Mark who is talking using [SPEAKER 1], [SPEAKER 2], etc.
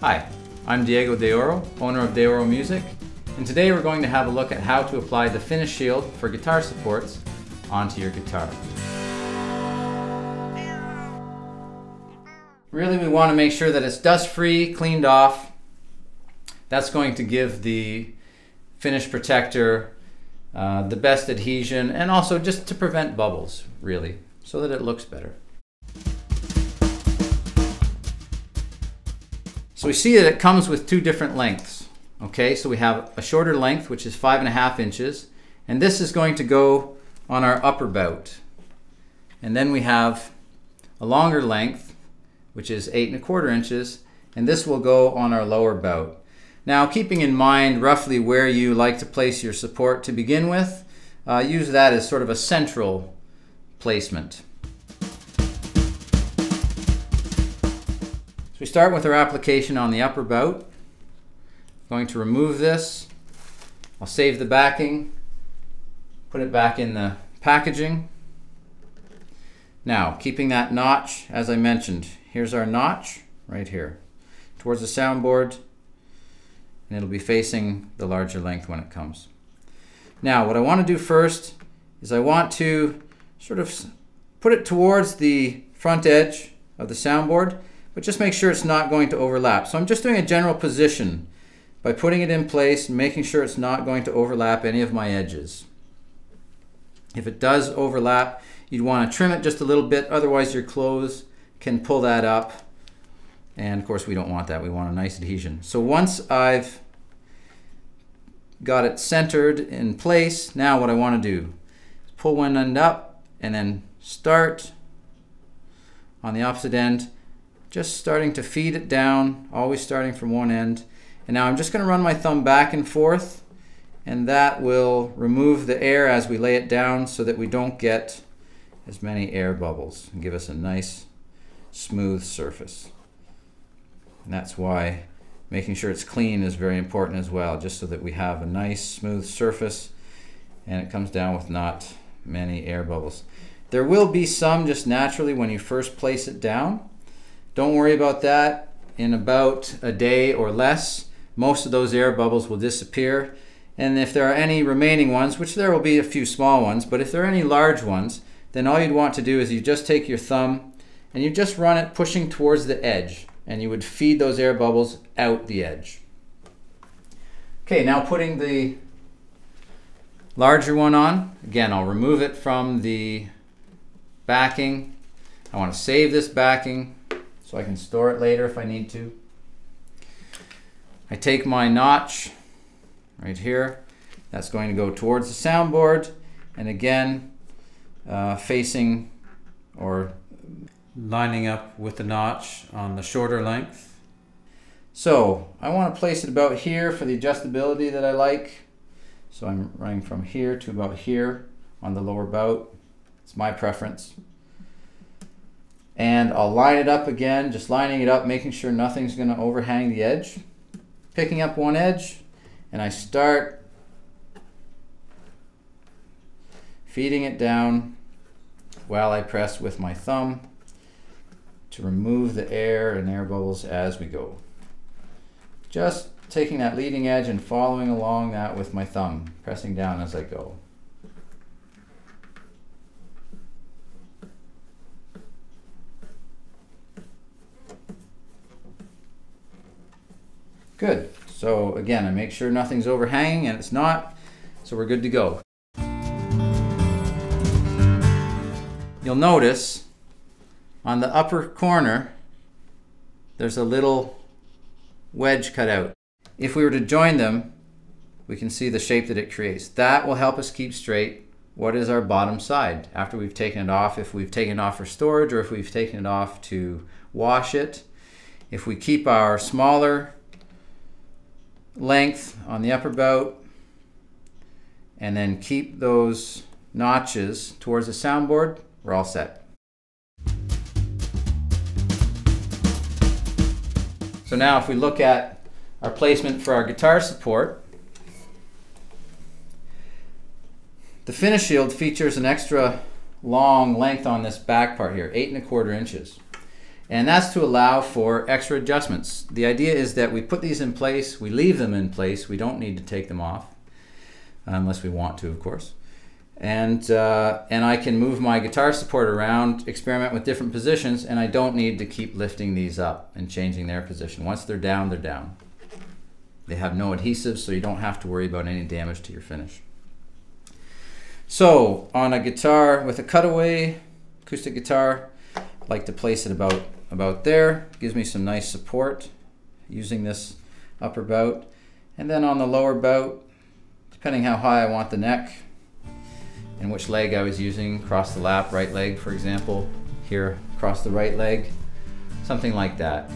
[SPEAKER 1] Hi, I'm Diego de Oro, owner of De Oro Music, and today we're going to have a look at how to apply the FiniSHIELD for guitar supports onto your guitar. Really, we want to make sure that it's dust-free, cleaned off. That's going to give the finish protector the best adhesion, and also just to prevent bubbles, really, so that it looks better. So we see that it comes with two different lengths. Okay, so we have a shorter length, which is 5.5 inches, and this is going to go on our upper bout. And then we have a longer length, which is 8.25 inches, and this will go on our lower bout. Now, keeping in mind roughly where you like to place your support to begin with, use that as sort of a central placement. So we start with our application on the upper bout. I'm going to remove this. I'll save the backing, put it back in the packaging. Now, keeping that notch, as I mentioned, here's our notch right here towards the soundboard, and it'll be facing the larger length when it comes. Now, what I want to do first is I want to sort of put it towards the front edge of the soundboard, but just make sure it's not going to overlap. So I'm just doing a general position by putting it in place and making sure it's not going to overlap any of my edges. If it does overlap, you'd want to trim it just a little bit, otherwise your clothes can pull that up. And of course we don't want that, we want a nice adhesion. So once I've got it centered in place, now what I want to do is pull one end up and then start on the opposite end, just starting to feed it down, always starting from one end. And now I'm just going to run my thumb back and forth, and that will remove the air as we lay it down so that we don't get as many air bubbles and give us a nice smooth surface. And that's why making sure it's clean is very important as well, just so that we have a nice smooth surface and it comes down with not many air bubbles. There will be some just naturally when you first place it down. Don't worry about that. In about a day or less, most of those air bubbles will disappear. And if there are any remaining ones, which there will be a few small ones, but if there are any large ones, then all you'd want to do is you just take your thumb and you just run it pushing towards the edge, and you would feed those air bubbles out the edge. Okay, now putting the larger one on. Again, I'll remove it from the backing. I want to save this backing so I can store it later if I need to. I take my notch right here. That's going to go towards the soundboard, and again, facing or lining up with the notch on the shorter length. So I want to place it about here for the adjustability that I like. So I'm running from here to about here on the lower bout. It's my preference. And I'll line it up again, just lining it up, making sure nothing's going to overhang the edge. Picking up one edge, and I start feeding it down while I press with my thumb to remove the air and air bubbles as we go. Just taking that leading edge and following along that with my thumb, pressing down as I go. Good. So again, I make sure nothing's overhanging, and it's not, so we're good to go. You'll notice on the upper corner there's a little wedge cut out. If we were to join them, we can see the shape that it creates. That will help us keep straight what is our bottom side after we've taken it off, if we've taken it off for storage or if we've taken it off to wash it. If we keep our smaller length on the upper bout and then keep those notches towards the soundboard, we're all set. So now if we look at our placement for our guitar support, the FiniSHIELD features an extra long length on this back part here, 8.25 inches. And that's to allow for extra adjustments. The idea is that we put these in place, we leave them in place, we don't need to take them off, unless we want to, of course. And I can move my guitar support around, experiment with different positions, and I don't need to keep lifting these up and changing their position. Once they're down, they're down. They have no adhesive, so you don't have to worry about any damage to your finish. So on a guitar with a Cutaway acoustic guitar, I like to place it about there. Gives me some nice support using this upper bout. And then on the lower bout, depending how high I want the neck and which leg I was using, across the lap, right leg for example, here across the right leg, something like that.